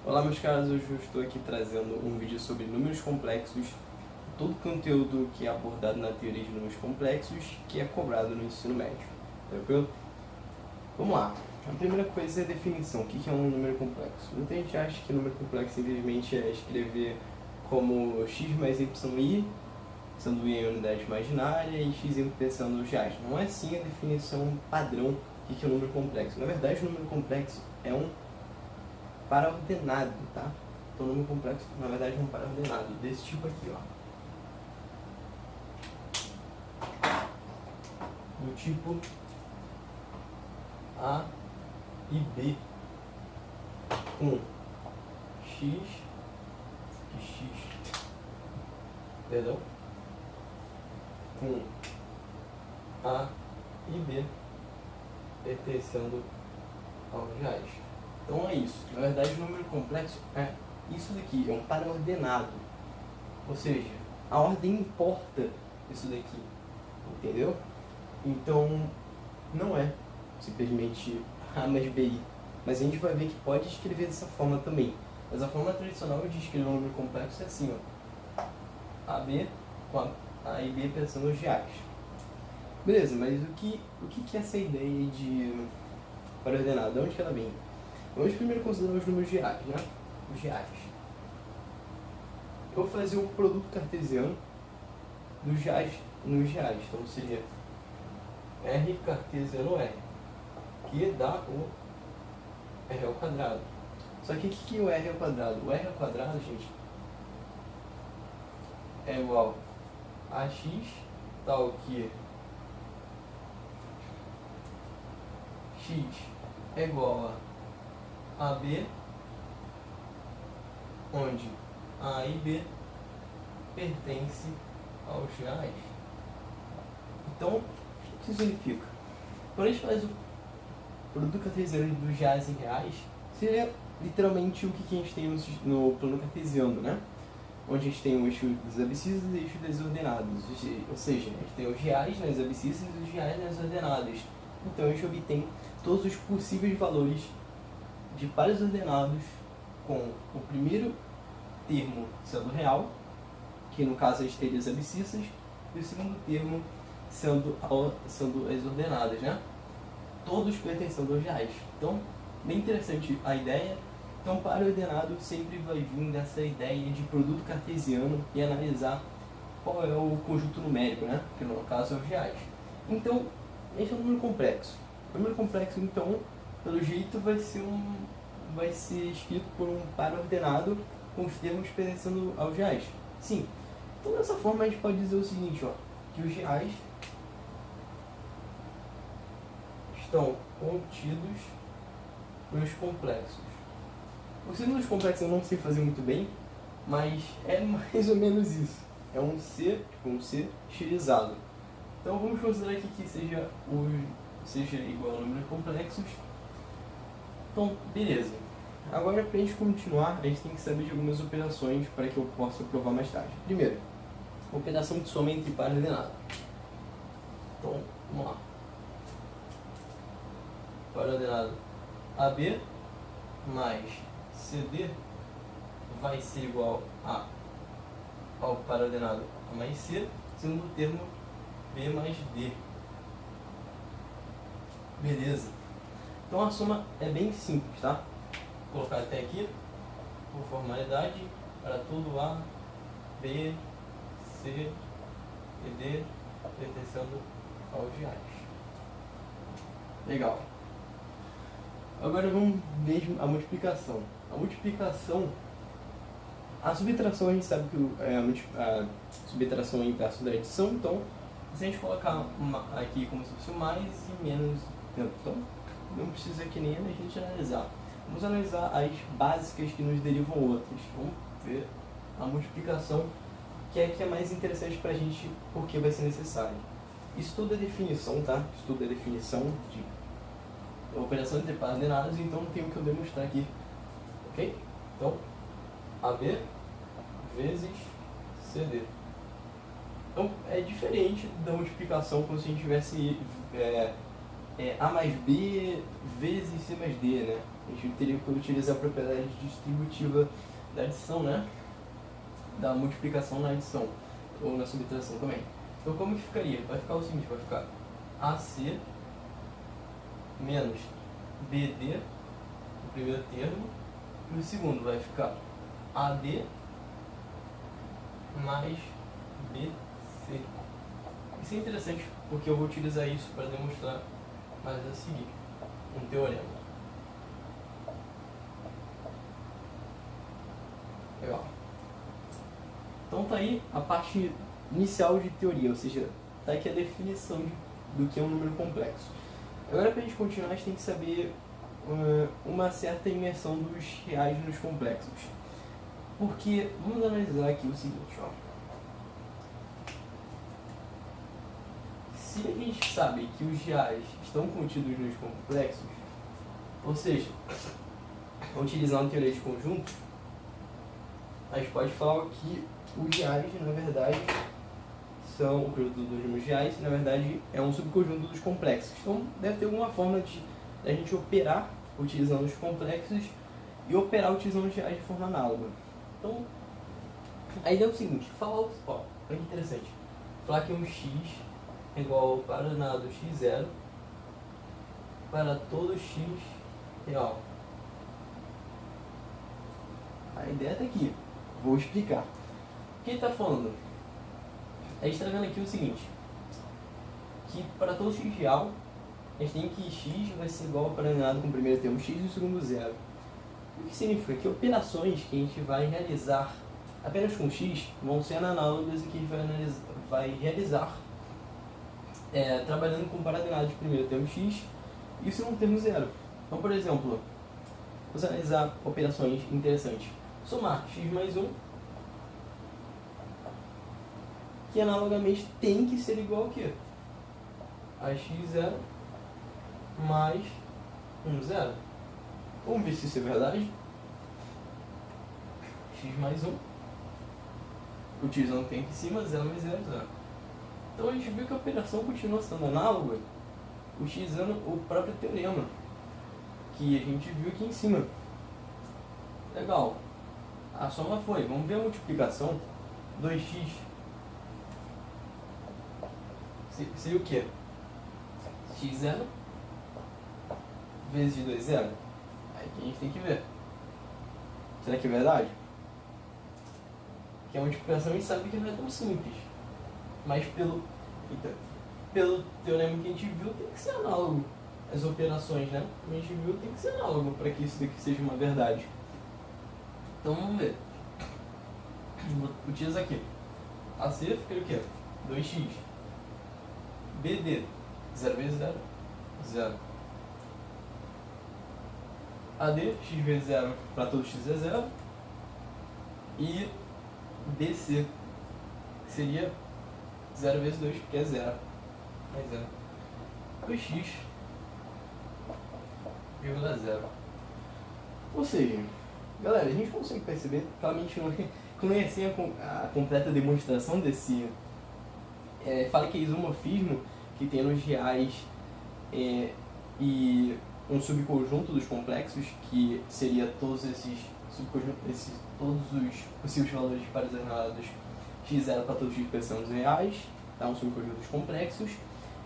Olá meus caros, hoje eu estou aqui trazendo um vídeo sobre números complexos, todo o conteúdo que é abordado na teoria de números complexos que é cobrado no ensino médio, tranquilo? Vamos lá, a primeira coisa é a definição, o que é um número complexo? Muita gente acha que número complexo simplesmente é escrever como x mais y, sendo i em unidade imaginária e x pensando nos reais. Não é assim a definição padrão do que é um número complexo. Na verdade, o número complexo é um para-ordenado, tá? Então, o número complexo, na verdade, é um para-ordenado desse tipo aqui, ó. Do tipo A e B, com x, perdão, com A e B pertencendo aos reais. Então é isso. Na verdade, o número complexo é isso daqui, é um para-ordenado. Ou seja, a ordem importa isso daqui, entendeu? Então, não é simplesmente A mais BI. Mas a gente vai ver que pode escrever dessa forma também. Mas a forma tradicional de escrever um número complexo é assim, ó. AB com A e B pensando nos reais. Beleza, mas o que é essa ideia de para-ordenado? De onde que ela vem? Vamos primeiro considerar os números reais, né? Os reais. Eu vou fazer um produto cartesiano dos reais nos reais. Então seria R cartesiano R, que dá o R ao quadrado. Só que o que é o R ao quadrado? O R ao quadrado, gente, é igual a x, tal que x é igual a AB, onde A e B pertencem aos reais. Então, o que isso significa? Quando a gente faz o produto cartesiano dos reais em reais, seria literalmente o que a gente tem no plano cartesiano, né? Onde a gente tem o eixo dos abscissas e o eixo das ordenadas. Ou seja, a gente tem os reais nas abscissas e os reais nas ordenadas. Então a gente obtém todos os possíveis valores de pares ordenados com o primeiro termo sendo real, que no caso a gente teria as abscissas, e o segundo termo sendo as ordenadas, né? Todos pertencendo aos reais. Então, bem interessante a ideia. Então, par ordenado sempre vai vir dessa ideia de produto cartesiano e analisar qual é o conjunto numérico, né? Que no caso é os reais. Então, esse é um número complexo. O número complexo, então, pelo jeito, vai ser escrito por um par ordenado com os termos pertencendo aos reais. Sim. Então, dessa forma, a gente pode dizer o seguinte, ó, que os reais estão contidos nos complexos. Os símbolos complexos eu não sei fazer muito bem, mas é mais ou menos isso. É um C, tipo um C estilizado. Então vamos considerar aqui que seja igual a números complexos. Então, beleza. Agora, para a gente continuar, a gente tem que saber de algumas operações para que eu possa provar mais tarde. Primeiro, operação de soma entre par ordenado. Então, vamos lá. Par ordenado AB mais CD vai ser igual ao par ordenado A mais C, sendo o termo B mais D. Beleza. Então a soma é bem simples, tá? Vou colocar até aqui, por formalidade, para todo A, B, C e D pertencendo aos reais. Legal. Agora vamos ver a multiplicação. A multiplicação, a subtração a gente sabe que a subtração é o inverso da adição, então se a gente colocar aqui como se fosse mais e menos dentro, então não precisa que nem a gente analisar. Vamos analisar as básicas que nos derivam outras. Vamos ver a multiplicação, que é mais interessante pra gente porque vai ser necessário. Isso tudo é definição, tá? Isso tudo é definição de operação entre pares ordenados, então tem o que eu demonstrar aqui, ok? Então, AB vezes CD. Então, é diferente da multiplicação como se a gente tivesse A mais B vezes C mais D, né? A gente teria que utilizar a propriedade distributiva da adição, né? Da multiplicação na adição, ou na subtração também. Então como que ficaria? Vai ficar o seguinte, vai ficar AC menos BD, o primeiro termo, e o segundo vai ficar AD mais BC. Isso é interessante porque eu vou utilizar isso para demonstrar mais a seguir um teorema. Legal. Então tá aí a parte inicial de teoria, ou seja, tá aqui a definição do que é um número complexo. Agora, para a gente continuar, a gente tem que saber uma certa imersão dos reais nos complexos. Porque, vamos analisar aqui o seguinte, ó. Se a gente sabe que os reais estão contidos nos complexos, ou seja, utilizando a teoria de conjuntos, a gente pode falar que os reais, na verdade, são o conjunto dos números reais, na verdade, é um subconjunto dos complexos. Então, deve ter alguma forma de a gente operar utilizando os complexos e operar utilizando os reais de forma análoga. Então, a ideia é o seguinte, falar, ó, olha que interessante, falar que um x é igual ao quadrado x0 para todo x real. A ideia está aqui, vou explicar. O que ele está falando? A gente está vendo aqui o seguinte, que para todo x real, a gente tem que x vai ser igual ao quadrado com o primeiro termo x e o segundo zero. O que significa? Que operações que a gente vai realizar apenas com x vão ser análogas e que a gente vai realizar trabalhando com o quadrado de primeiro termo x e o segundo termo zero. Então, por exemplo, vamos analisar operações interessantes. Somar x mais 1, que analogamente tem que ser igual ao quê? A x0 mais 1, 0. Vamos ver se isso é verdade. X mais 1, utilizando o que tem aqui em cima, 0 mais 0, 0. Então a gente viu que a operação continua sendo análoga, utilizando o próprio teorema que a gente viu aqui em cima. Legal. A soma foi, vamos ver a multiplicação, 2x seria o quê? x0 vezes 2, 0. Aí que a gente tem que ver. Será que é verdade? Que a multiplicação a gente sabe que não é tão simples. Mas pelo teorema que a gente viu, tem que ser análogo. As operações, né? Que a gente viu, tem que ser análogo para que isso daqui seja uma verdade. Então vamos ver. Utiliza aqui. AC fica o quê? 2x. BD, 0 vezes 0, 0. AD, x vezes 0 para todo x é 0. E BC seria 0 vezes 2, que é 0. Mais 0. 2x, vírgula 0. Ou seja, galera, a gente consegue perceber, claramente não conhecem a completa demonstração desse fala que é isomorfismo que tem nos reais e um subconjunto dos complexos, que seria todos esses subconjuntos, todos os possíveis valores para os ordenados x0 para todos os x pensando em reais, tá? Um subconjunto dos complexos.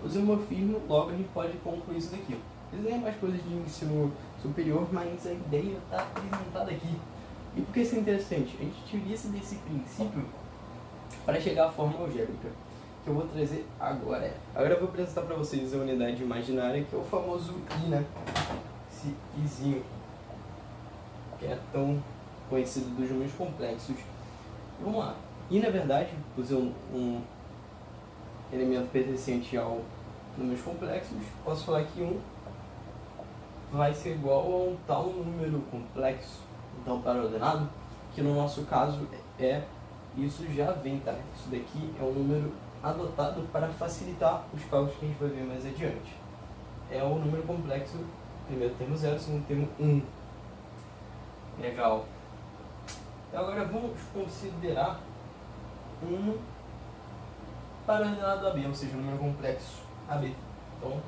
O isomorfismo, logo a gente pode concluir isso daqui. Existem mais coisas de ensino superior, mas a ideia está apresentada aqui. E por que isso é interessante? A gente utiliza desse princípio para chegar à forma algébrica, que eu vou trazer agora. Agora eu vou apresentar para vocês a unidade imaginária, que é o famoso I, né? Esse Izinho, que é tão conhecido dos números complexos. Vamos lá. I, na verdade, por ser um elemento pertencente ao números complexos, posso falar que 1 vai ser igual a um tal número complexo, então para ordenado, que no nosso caso isso já vem, tá? Isso daqui é um número adotado para facilitar os cálculos que a gente vai ver mais adiante. É o número complexo, primeiro termo 0, segundo termo 1. Legal. Então agora vamos considerar um para ordenado AB, ou seja, um número complexo AB. Então,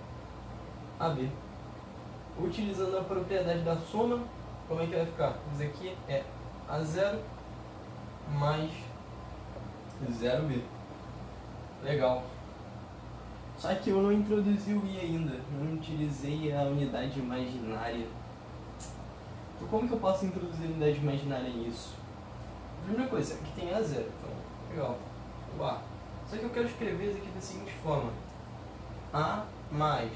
AB. Utilizando a propriedade da soma, como é que vai ficar? Isso aqui é A0 mais 0B. Legal. Só que eu não introduzi o I ainda, não utilizei a unidade imaginária. Então como que eu posso introduzir a unidade imaginária nisso? Primeira coisa, aqui tem A0, então, legal, o A. Só que eu quero escrever isso aqui da seguinte forma: A mais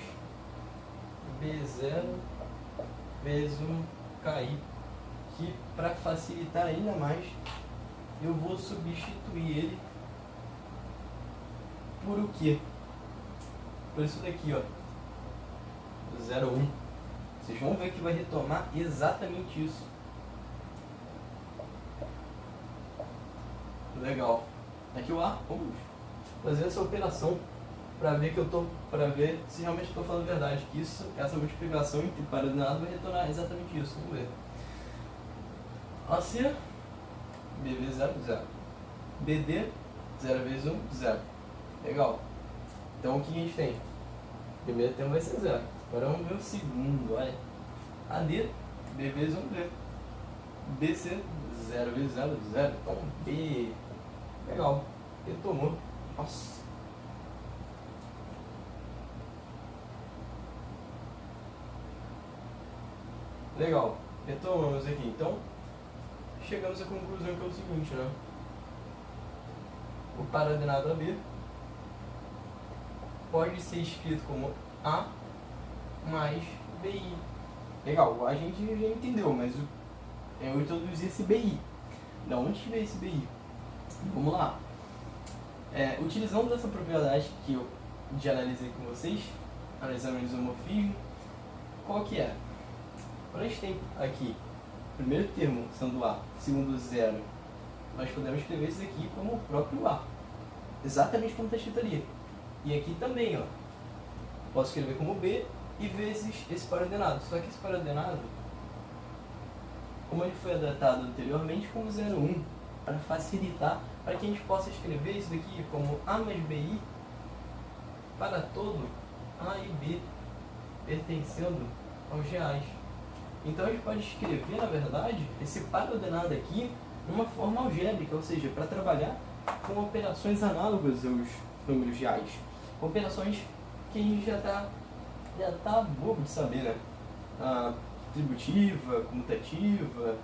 B0 vezes 1KI, que para facilitar ainda mais, eu vou substituir ele por o quê? Por isso daqui, ó, 0, 1. Vocês vão ver que vai retomar exatamente isso. Legal. Aqui o A, vamos fazer essa operação para ver ver se realmente estou falando a verdade, que essa multiplicação entre par ordenado vai retornar exatamente isso. Vamos ver. AC, BV 0, 0. BD, 0 vezes 1, 0. Legal. Então o que a gente tem? O primeiro termo vai ser 0. Agora vamos ver o segundo, olha. AD, B vezes 1B. BC, 0 vezes 0, 0. Então B. Legal. Retomou. Nossa. Legal. Retomamos aqui. Então, chegamos à conclusão que é o seguinte, né? O par ordenado AB pode ser escrito como A mais BI. Legal, a gente já entendeu, mas eu introduzi esse BI. Da onde veio esse BI? Vamos lá. Utilizando essa propriedade que eu já analisei com vocês, analisando o isomorfismo, qual que é? Quando a gente tem aqui o primeiro termo sendo A, segundo 0, nós podemos escrever isso aqui como o próprio A. Exatamente como está escrito ali. E aqui também, ó, posso escrever como B e vezes esse par ordenado. Só que esse par ordenado, como ele foi adaptado anteriormente como 0, 1, para facilitar, para que a gente possa escrever isso daqui como A mais BI para todo A e B pertencendo aos reais. Então a gente pode escrever, na verdade, esse par ordenado aqui de uma forma algébrica, ou seja, para trabalhar com operações análogas aos números reais. Operações que a gente já tá bobo de saber, né? Tributiva, comutativa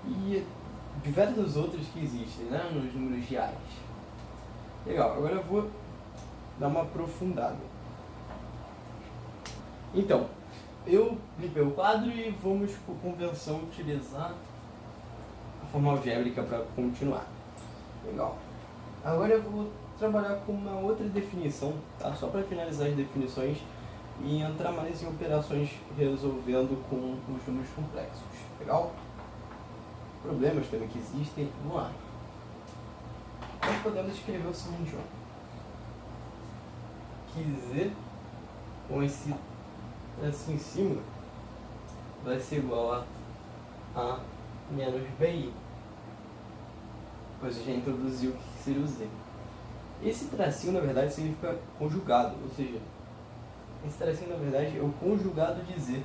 e diversas outras que existem, né, nos números reais. Legal, agora eu vou dar uma aprofundada. Então, eu limpei o quadro e vamos, por convenção, utilizar a forma algébrica para continuar. Legal. Agora eu vou trabalhar com uma outra definição, tá? Só para finalizar as definições e entrar mais em operações resolvendo com os números complexos. Legal? Problemas também que existem. Vamos lá. Nós podemos escrever o seguinte, ó. Que Z com esse assim em cima vai ser igual a menos BI. Pois eu já introduzi o que seria o Z. Esse tracinho, na verdade, significa conjugado, ou seja, esse tracinho, na verdade, é o conjugado de Z.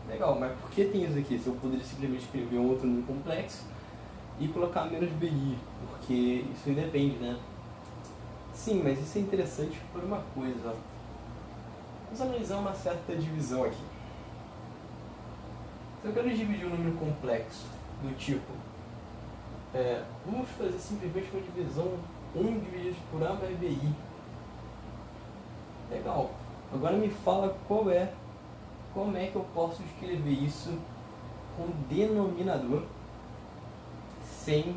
Legal, mas por que tem isso aqui? Se eu poderia simplesmente escrever um outro número complexo e colocar menos BI, porque isso independe, né? Sim, mas isso é interessante por uma coisa, ó. Vamos analisar uma certa divisão aqui. Se eu quero dividir um número complexo do tipo, vamos fazer simplesmente uma divisão 1 dividido por A mais BI. Legal. Agora me fala como é que eu posso escrever isso com denominador sem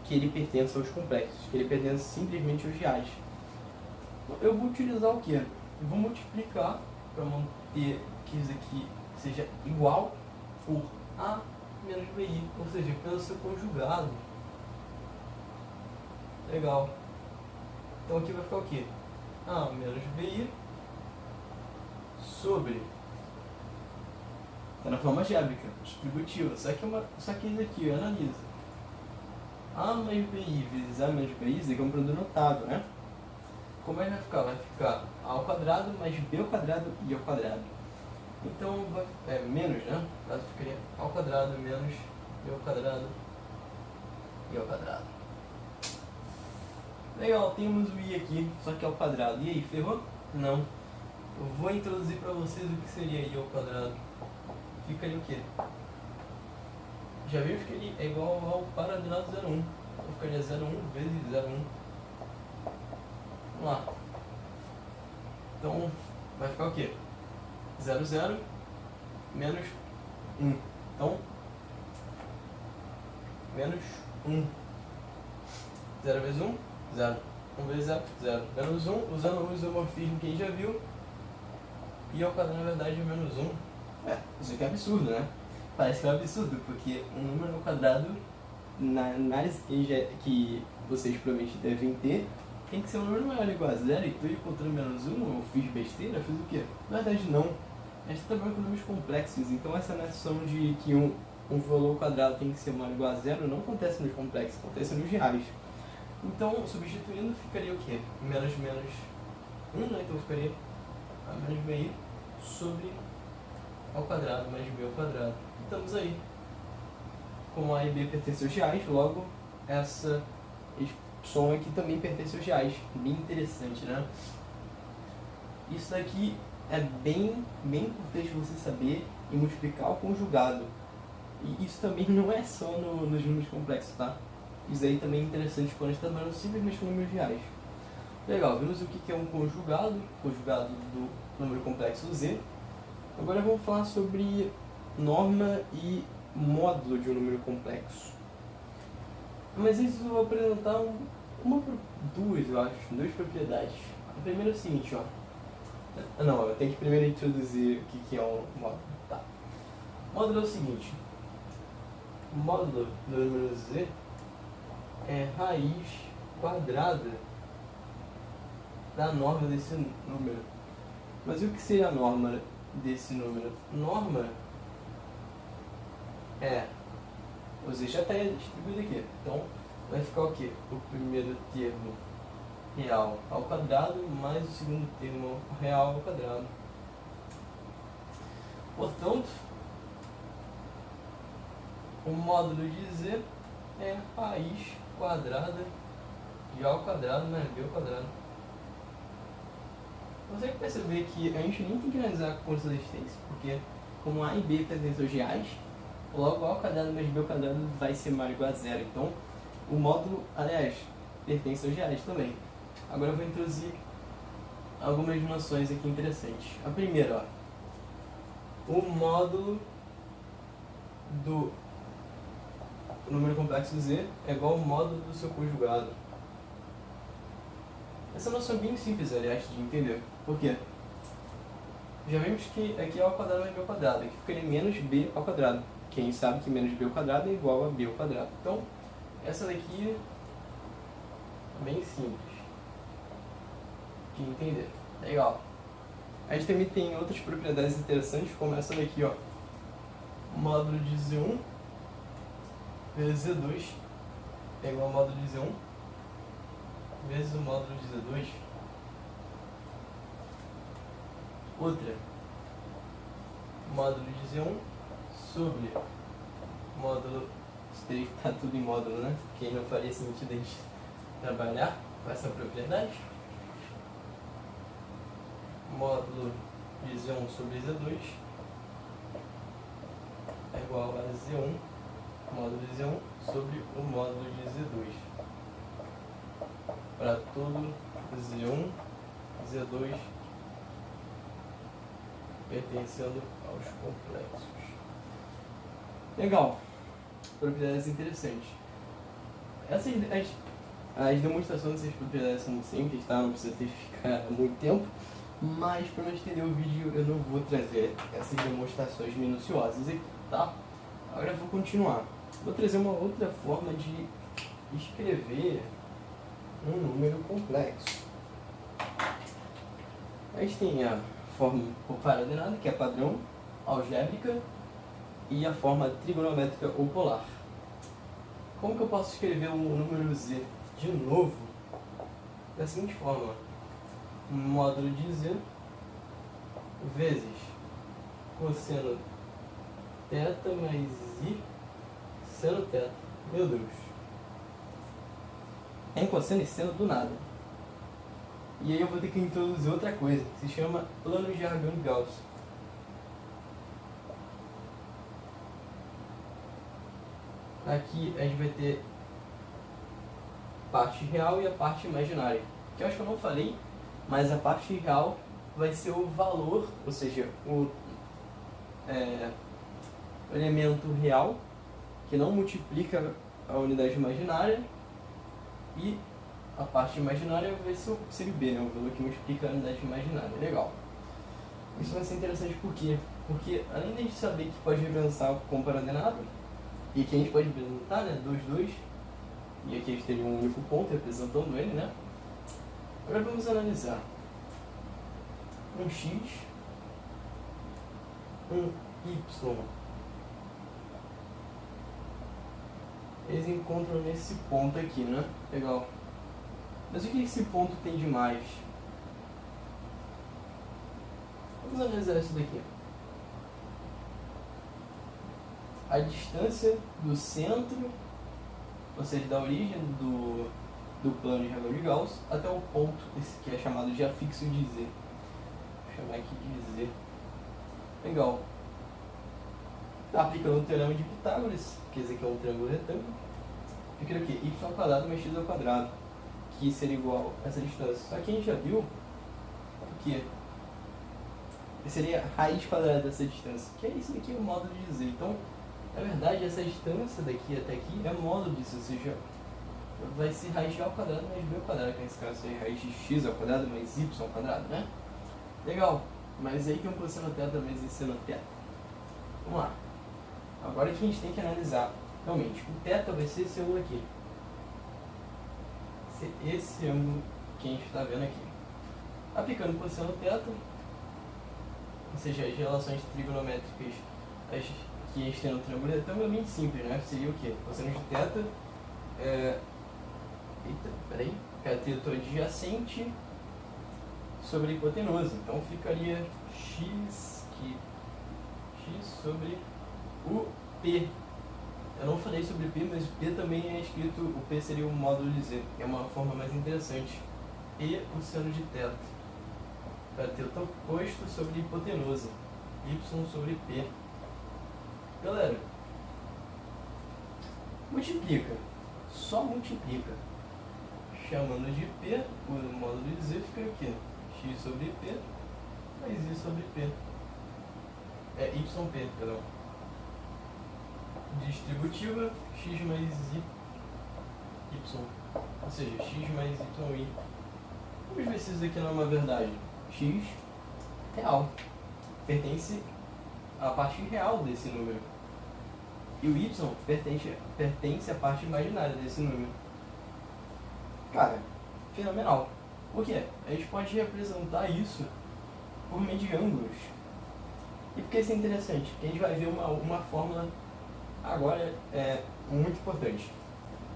que ele pertença aos complexos, que ele pertença simplesmente aos reais. Eu vou utilizar o quê? Eu vou multiplicar para manter que isso aqui seja igual por A menos BI, ou seja, pelo seu conjugado. Legal. Então aqui vai ficar o quê? A menos BI sobre... Está na forma algébrica, distributiva. Só que isso aqui, analisa. A mais BI vezes A menos BI, isso aqui é um produto notável, né? Como é que vai ficar? Vai ficar A ao quadrado mais B ao quadrado I ao quadrado. Então, menos, né? No caso, ficaria ao quadrado menos b ao quadrado e ao quadrado. Legal, temos o i aqui, só que ao quadrado. E aí, ferrou? Não. Eu vou introduzir para vocês o que seria i ao quadrado. Ficaria o quê? Já vimos que ele é igual ao paralelo 0,1. Então ficaria 0,1 vezes 0,1. Vamos lá. Então, vai ficar o quê? 0, 0 menos 1. Então, menos 1. 0 vezes 1, 0. 1 vezes 0, 0. Menos 1, usando o isomorfismo que a gente já viu. E ao quadrado, na verdade, é menos 1. Isso aqui é absurdo, né? Parece que é um absurdo, porque um número ao quadrado, na análise que vocês provavelmente devem ter, tem que ser um número maior ou igual a 0. E tu encontrando menos 1, eu fiz besteira, fiz o quê? Na verdade, não. A gente está trabalhando com números complexos, então essa noção de que um valor ao quadrado tem que ser maior ou igual a 0 não acontece nos complexos, acontece nos reais. Então, substituindo, ficaria o quê? Menos 1, né? Então ficaria a menos bi sobre ao quadrado mais b ao quadrado. Estamos aí. Como a e b pertence aos reais, logo essa som aqui também pertence aos reais. Bem interessante, né? Isso daqui é bem importante você saber e multiplicar o conjugado. E isso também não é só nos números complexos, tá? Isso aí também é interessante quando a gente está trabalhando simplesmente com números reais. Legal, vimos o que é um conjugado do número complexo z. Agora vamos falar sobre norma e módulo de um número complexo. Mas antes eu vou apresentar duas propriedades. A primeira é o seguinte, ó. Não, eu tenho que primeiro introduzir o que é um módulo. Tá. Módulo é o seguinte. O módulo do número z é raiz quadrada da norma desse número. Mas o que seria a norma desse número? Norma o z já está distribuído aqui. Então vai ficar o quê? O primeiro termo real ao quadrado mais o segundo termo real ao quadrado. Portanto, o módulo de z é raiz quadrada de a ao quadrado mais b ao quadrado. Você vai perceber que a gente nem tem que analisar com consistência, porque como a e b pertencem aos reais, logo a ao quadrado mais b ao quadrado vai ser maior ou igual a 0. Então, o módulo, aliás, pertence aos reais também. Agora eu vou introduzir algumas noções aqui interessantes. A primeira, ó, o módulo do número complexo z é igual ao módulo do seu conjugado. Essa noção é bem simples, aliás, de entender. Por quê? Já vimos que aqui é ao quadrado mais b ao quadrado. Aqui ficaria menos b ao quadrado. Quem sabe que menos b ao quadrado é igual a b ao quadrado. Então, essa daqui é bem simples de entender. Legal. A gente também tem outras propriedades interessantes, como essa daqui, ó. O módulo de z1 vezes z2 é igual ao módulo de z1 vezes o módulo de z2. Outra, módulo de z1 sobre módulo, isso teria que estar tudo em módulo, né? Porque aí não faria sentido a gente trabalhar com essa propriedade. Módulo de z1 sobre z2 é igual a z1 módulo de z1 sobre o módulo de z2 para todo z1, z2 pertencendo aos complexos. Legal, propriedades interessantes. As demonstrações dessas propriedades são simples, tá? Não precisa ficar muito tempo, mas para não estender o vídeo eu não vou trazer essas demonstrações minuciosas aqui, tá? Agora eu vou continuar. Vou trazer uma outra forma de escrever um número complexo. A gente tem a forma por paradenada, que é padrão, algébrica, e a forma trigonométrica ou polar. Como que eu posso escrever um número z de novo? Da seguinte forma: módulo de z vezes cosseno θ mais I seno θ. Meu Deus. É em cosseno e seno do nada. E aí eu vou ter que introduzir outra coisa, que se chama plano de Argand-Gauss. Aqui a gente vai ter parte real e a parte imaginária. Que eu acho que eu não falei, mas a parte real vai ser o valor, ou seja, o elemento real, que não multiplica a unidade imaginária, e a parte imaginária vai ser o B, né? O valor que multiplica a unidade imaginária. Legal. Isso vai ser interessante por quê? Porque além de a gente saber que pode representar com coordenado, e que a gente pode representar, né, 2, 2, e aqui a gente teria um único ponto representando ele, né? Agora vamos analisar um x, um y. Eles encontram nesse ponto aqui, né? Legal. Mas o que esse ponto tem de mais? Vamos analisar isso daqui. A distância do centro, ou seja, da origem do plano de Argand-Gauss até o ponto esse que é chamado de afixo de Z. Vou chamar aqui de Z. Legal. Está aplicando o teorema de Pitágoras, que esse aqui é um triângulo retângulo. Fica aqui, y² mais x², que seria igual a essa distância. Só que a gente já viu que seria a raiz quadrada dessa distância, que é isso daqui, o módulo de Z. Então, na verdade, essa distância daqui até aqui é módulo disso, ou seja, vai ser raiz de A² mais B², que nesse caso seria raiz de x² mais y², né? Legal, mas aí tem um cosseno θ mais seno θ. Vamos lá. Agora que a gente tem que analisar, realmente, o θ vai ser esse ângulo aqui. Esse ângulo que a gente está vendo aqui. Aplicando o cosseno θ, ou seja, as relações trigonométricas que a gente tem no triângulo retângulo é bem simples, né? Seria o quê? Cosseno de θ cateto adjacente sobre a hipotenusa. Então ficaria x sobre o P. Eu não falei sobre P, mas o P também é escrito, o P seria o módulo de Z, que é uma forma mais interessante. E o seno de θ. Cateto oposto sobre a hipotenusa. Y sobre P. Galera, multiplica. Só multiplica. Chamando de P, o módulo de Z fica o quê? X sobre P mais I sobre P. YP, perdão. Distributiva, X mais Y. Ou seja, X mais YI. Vamos ver se isso aqui não é uma verdade. X real. Pertence à parte real desse número. E o Y pertence à parte imaginária desse número. Cara, fenomenal. Por quê? A gente pode representar isso por meio de ângulos. E por que isso é interessante? Porque a gente vai ver uma fórmula agora muito importante.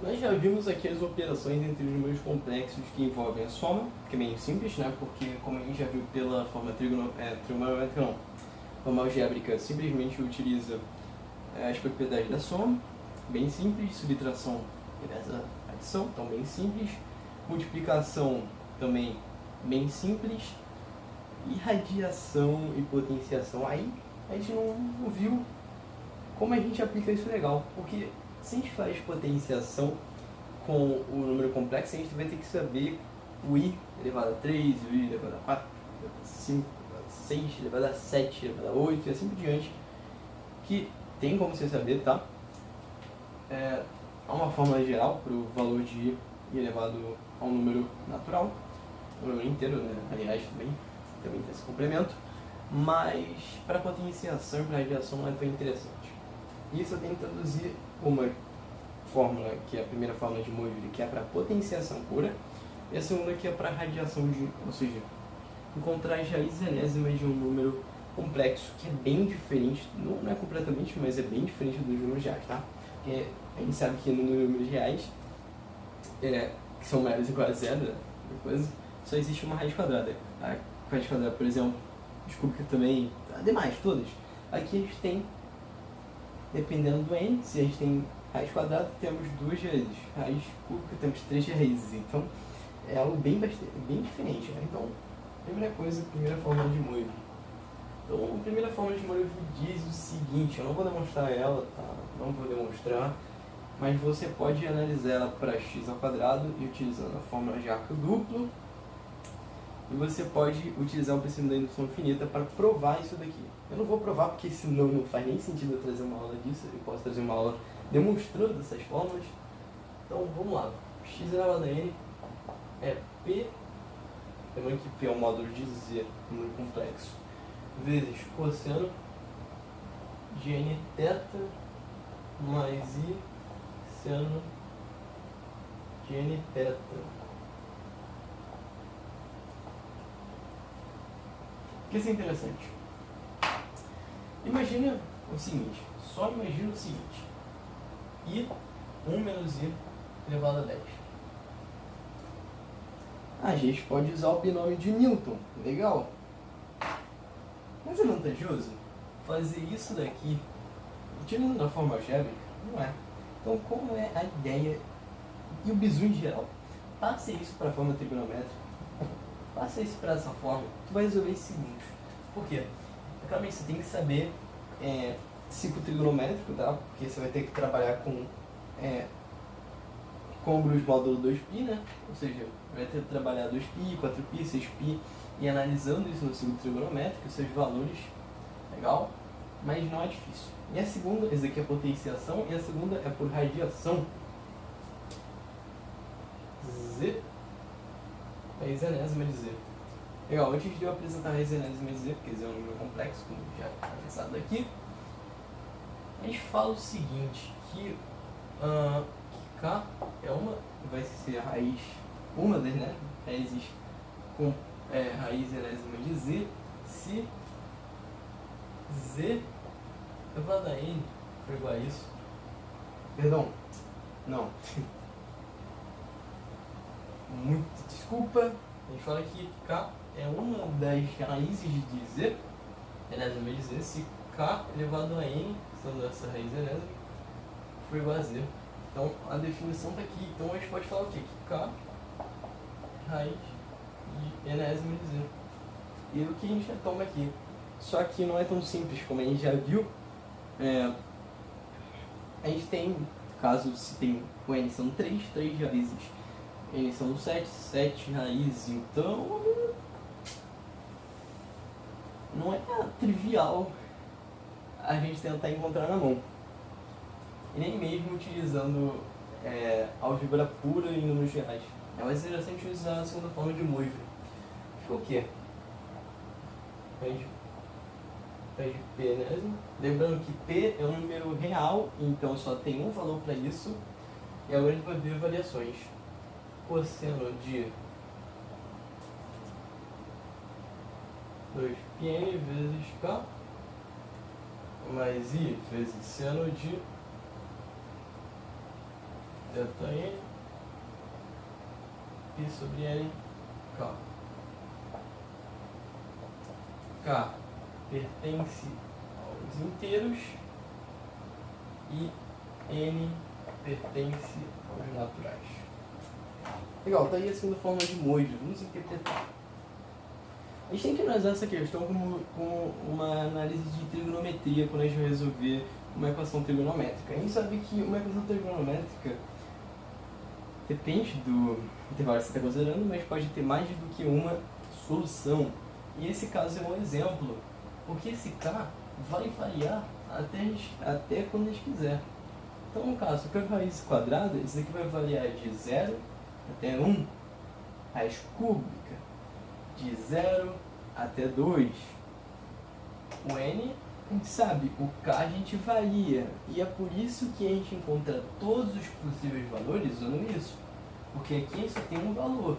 Nós já vimos aqui as operações entre os números complexos que envolvem a soma, que é meio simples, né? Porque como a gente já viu pela forma trigonométrica, não, forma algébrica, simplesmente utiliza as propriedades da soma, bem simples, subtração essa adição, então bem simples, multiplicação também bem simples, e radiação e potenciação. Aí a gente não viu como a gente aplica isso legal, porque se a gente faz potenciação com o número complexo, a gente vai ter que saber o i elevado a 3, o i elevado a 4, elevado a 5, elevado a 6, elevado a 7, elevado a 8 e assim por diante, que tem como você saber, tá? Há uma fórmula geral para o valor de i elevado a um número natural, um número inteiro, né? Aliás, também tem esse complemento, mas para potenciação e para radiação não é tão interessante. Isso eu tenho que traduzir uma fórmula, que é a primeira fórmula de Moivre, que é para potenciação pura, e a segunda que é para radiação, ou seja, encontrar as raízes enésimas de um número complexo, que é bem diferente, não é completamente, mas é bem diferente dos números reais, tá? Porque a gente sabe que nos números reais, que são maiores ou iguais a zero, coisa, só existe uma raiz quadrada. A raiz quadrada, por exemplo, desculpa que também, ademais, todas, Aqui a gente tem, dependendo do n, se a gente tem raiz quadrada, temos 2 raízes. Raiz cúbica, temos 3 raízes. Então, é algo bem diferente, né? Então, primeira coisa, primeira fórmula de Moivre. Então, a primeira fórmula de Moivre diz o seguinte, eu não vou demonstrar ela, tá? Não vou demonstrar, mas você pode analisar ela para x ao quadrado e utilizando a fórmula de arco duplo. E você pode utilizar o princípio da indução infinita para provar isso daqui. Eu não vou provar porque senão não faz nem sentido eu trazer uma aula disso. Eu posso trazer uma aula demonstrando essas fórmulas. Então vamos lá. X elevado a n é P, lembrando que P é um módulo de Z, número complexo, vezes cosseno de n θ mais I seno de n θ. Por que isso é interessante? Imagina o seguinte, só imagina o seguinte, I 1 menos I elevado a 10. A gente pode usar o binômio de Newton, legal? Mas é vantajoso fazer isso daqui utilizando a forma algébrica? Não é. Então, como é a ideia e o bizu em geral? Passe isso para a forma trigonométrica. Passa isso para essa forma, tu vai resolver o seguinte. Por quê? Claramente você tem que saber ciclo trigonométrico, tá? Porque você vai ter que trabalhar com congruos módulo 2π, né? Ou seja, vai ter que trabalhar 2π, 4π, 6π e analisando isso no ciclo trigonométrico, seus valores, legal? Mas não é difícil. E a segunda, esse aqui é potenciação, e a segunda é por radiação. Z raiz enésima de Z. Legal, antes de eu apresentar a raiz enésima de Z, porque Z é um número complexo, como já é pensado aqui, a gente fala o seguinte, que K é vai ser a raiz, uma das raízes com raiz enésima de Z, se Z elevado a N for igual a isso. Perdão, não. Muito desculpa, a gente fala que K é uma das raízes de Z, enésima de Z, se K elevado a N, sendo essa raiz enésima, for igual a Z. Então a definição está aqui, então a gente pode falar o quê? Que K raiz de enésima de Z. E o que a gente retoma aqui, só que não é tão simples como a gente já viu, a gente tem, caso se tem o N são 3 raízes, N são 7 raízes, então não é trivial a gente tentar encontrar na mão. E nem mesmo utilizando álgebra pura em números reais. É mais interessante utilizar a segunda forma de Moivre. Que é o quê? Raiz de P enésima. Lembrando que P é um número real, então só tem um valor para isso. E agora a gente vai ver variações. Cosseno de 2πn vezes K mais I vezes seno de ΔN Pi sobre N K. K pertence aos inteiros e N pertence aos naturais. Legal, tá aí a segunda forma de Moivre. Vamos interpretar. A gente tem que analisar essa questão como uma análise de trigonometria quando a gente vai resolver uma equação trigonométrica. A gente sabe que uma equação trigonométrica depende do intervalo que você está considerando, mas pode ter mais do que uma solução. E esse caso é um exemplo, porque esse K vai variar até quando a gente quiser. Então, no caso, com a raiz quadrada, isso aqui vai variar de 0 até 1, raiz cúbica de 0 até 2. O N, a gente sabe, o K a gente varia, e é por isso que a gente encontra todos os possíveis valores usando isso, porque aqui a gente só tem um valor,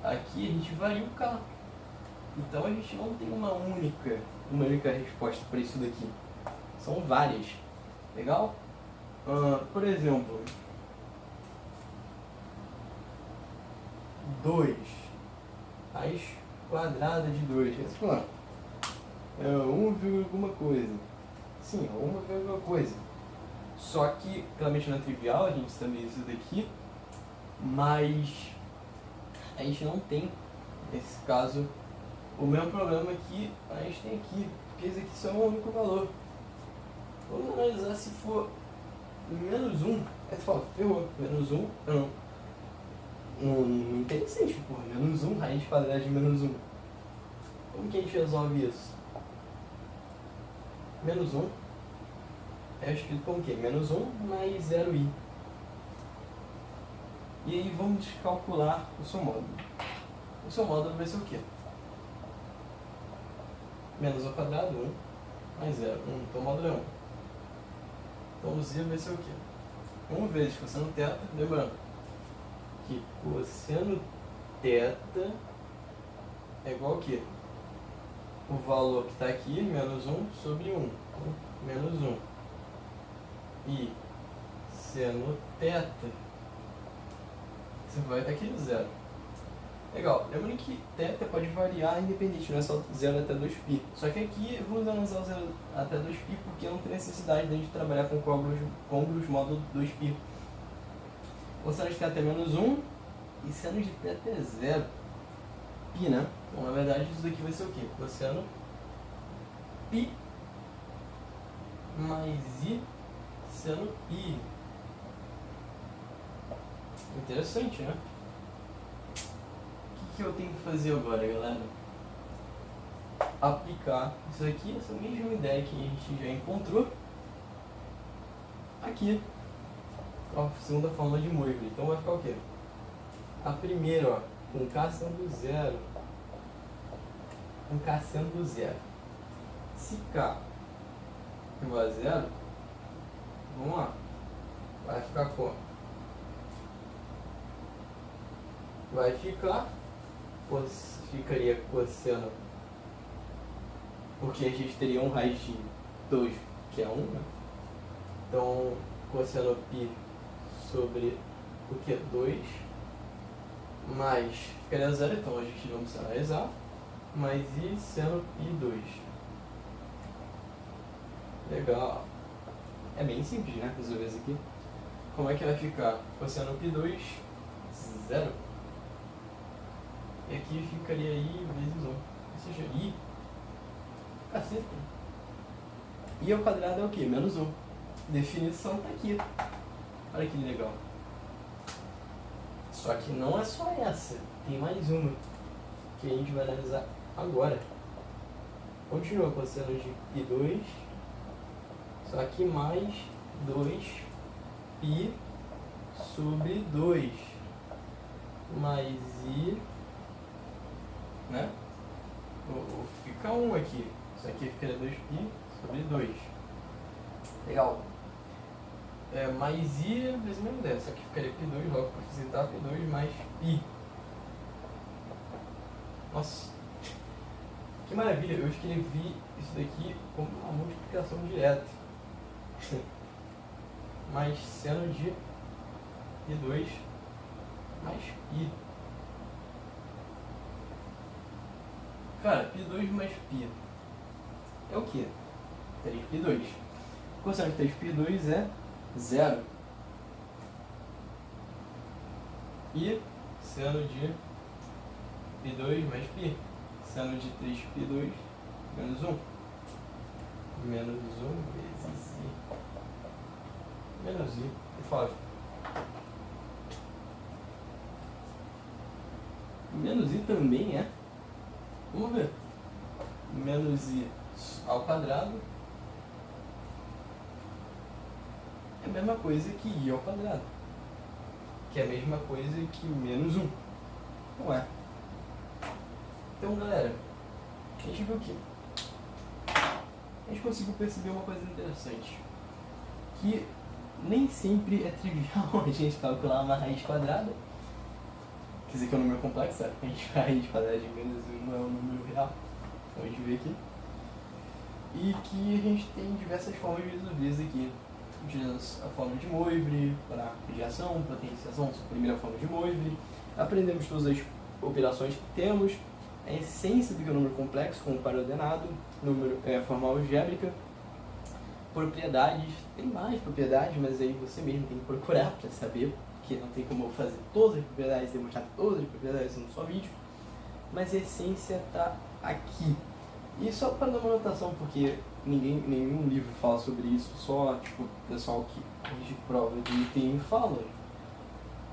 aqui a gente varia o K, então a gente não tem uma única resposta para isso daqui, são várias, legal? Por exemplo, 2 raiz quadrada de 2. é 1, alguma coisa. Sim, é 1, alguma coisa. Só que, claramente não é trivial, a gente sabe isso daqui, mas a gente não tem, nesse caso, o mesmo problema que a gente tem aqui, porque esse aqui só é um único valor. Vamos analisar se for menos 1, aí tu fala, ferrou, menos 1, não interessante, porra, menos 1, raiz quadrada de menos 1. Como que a gente resolve isso? Menos 1 é escrito como que? Menos 1 mais 0i. E aí vamos calcular o seu módulo. O seu módulo vai ser o quê? Menos ao quadrado, 1, mais 0. Então o módulo é 1. Então o z vai ser o quê? 1 vezes cosseno θ, lembrando que cosseno θ é igual a quê? O valor que está aqui, menos 1 sobre 1. Então, menos 1. E seno θ, você vai estar aqui 0. Legal, lembrando que θ pode variar independente, não é só 0 até 2π. Só que aqui vamos analisar o 0 até 2π porque não tem necessidade de a gente trabalhar com congruos módulo 2π. Cosseno de θ é menos 1 e seno de θ é 0. Π, né? Então, na verdade, isso daqui vai ser o quê? Cosseno π mais i seno i. Interessante, né? O que eu tenho que fazer agora, galera? Aplicar isso aqui, essa mesma ideia que a gente já encontrou aqui, a segunda forma de Moivre. Então vai ficar o quê? A primeira, ó, com k sendo 0. Com k sendo 0. Se k igual a 0, vamos lá, vai ficar como? Vai ficar, ficaria cosseno, porque a gente teria um raiz de 2, que é 1, né? Então, cosseno π sobre o que? 2, mais, ficaria 0, então a gente não precisa analisar, mais i seno π2. Legal. É bem simples, né? Resolver isso aqui. Como é que vai ficar? Cosseno π2, 0. E aqui ficaria i vezes 1. Ou seja, i. Caceta. I ao quadrado é o quê? Menos 1. Definição tá aqui. Olha que legal. Só que não é só essa. Tem mais uma. Que a gente vai analisar agora. Continua cosseno de π2. Só que mais 2π sobre 2 mais i, né? Fica 1 aqui. Isso aqui ficaria 2π sobre 2. Legal. Mais i vezes mesmo ideia. Só que ficaria π2 logo para representar π2 mais π. Nossa. Que maravilha. Eu escrevi isso daqui como uma multiplicação direta. Mais seno de π2 mais π. Cara, π2 mais π é o que? 3π2. Cosseno de 3π2 é 0. E seno de π2 mais π. Seno de 3π2 menos 1. Menos 1 vezes i. Menos i. É fácil. Menos i também é. Vamos ver. Menos i ao quadrado é a mesma coisa que i ao quadrado. Que é a mesma coisa que menos 1. Não é? Então, galera, a gente viu o quê? A gente conseguiu perceber uma coisa interessante. Que nem sempre é trivial a gente calcular uma raiz quadrada. Quer dizer que é um número complexo, sabe? A gente vai raiz quadrada de menos 1 não é um número real. Então a gente vê aqui. E que a gente tem diversas formas de resolver isso aqui. Utilizando a forma de Moivre para radiação, potenciação, a primeira forma de Moivre. Aprendemos todas as operações que temos. a essência do que é o número complexo, como par ordenado, número, forma algébrica, propriedades, tem mais propriedades, mas aí você mesmo tem que procurar para saber, porque não tem como eu fazer todas as propriedades, demonstrar todas as propriedades num só vídeo, mas a essência está aqui. E só para dar uma anotação, porque nenhum livro fala sobre isso, só tipo, o pessoal que corrige prova de item fala.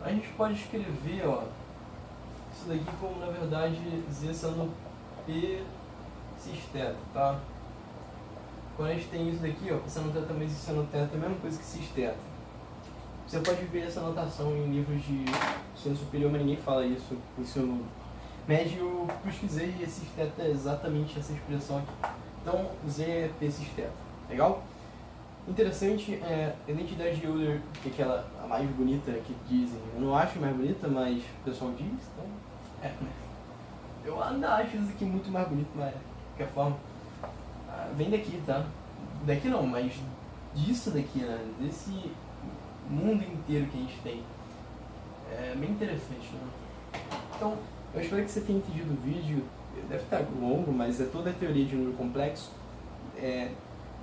A gente pode escrever, ó, isso daqui como na verdade Z sendo P cis-θ, tá? Quando a gente tem isso daqui, ó, seno θ mais seno θ é a mesma coisa que cis-θ. Você pode ver essa anotação em livros de ensino superior, mas ninguém fala isso no ensino médio. Eu pesquisei e cis-θ é exatamente essa expressão aqui. Então, Z é P cis-θ. Legal? Interessante, a identidade de Euler, que é aquela a mais bonita que dizem. Eu não acho mais bonita, mas o pessoal diz, então, eu ainda acho isso aqui muito mais bonito, mas de qualquer forma, vem daqui, tá? Daqui não, mas disso daqui, né? Desse mundo inteiro que a gente tem. É bem interessante, né? Então, eu espero que você tenha entendido o vídeo. Deve estar longo, mas é toda a teoria de número complexo.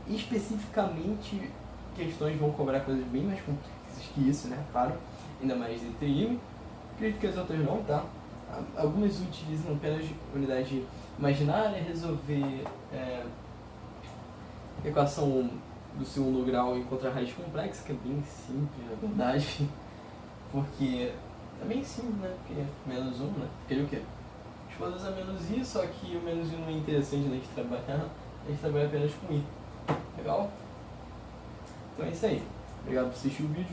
Especificamente, questões vão cobrar coisas bem mais complexas que isso, né? Claro, ainda mais de TRIM. Acredito que as outras não, tá? Algumas utilizam apenas unidade imaginária, resolver equação do segundo grau e encontrar raiz complexa, que é bem simples, na verdade. Porque é bem simples, né? Porque menos 1, né? Porque o quê? A gente pode usar menos i, só que o menos i não é interessante a gente trabalhar, a gente trabalha apenas com i. Legal? Então é isso aí. Obrigado por assistir o vídeo.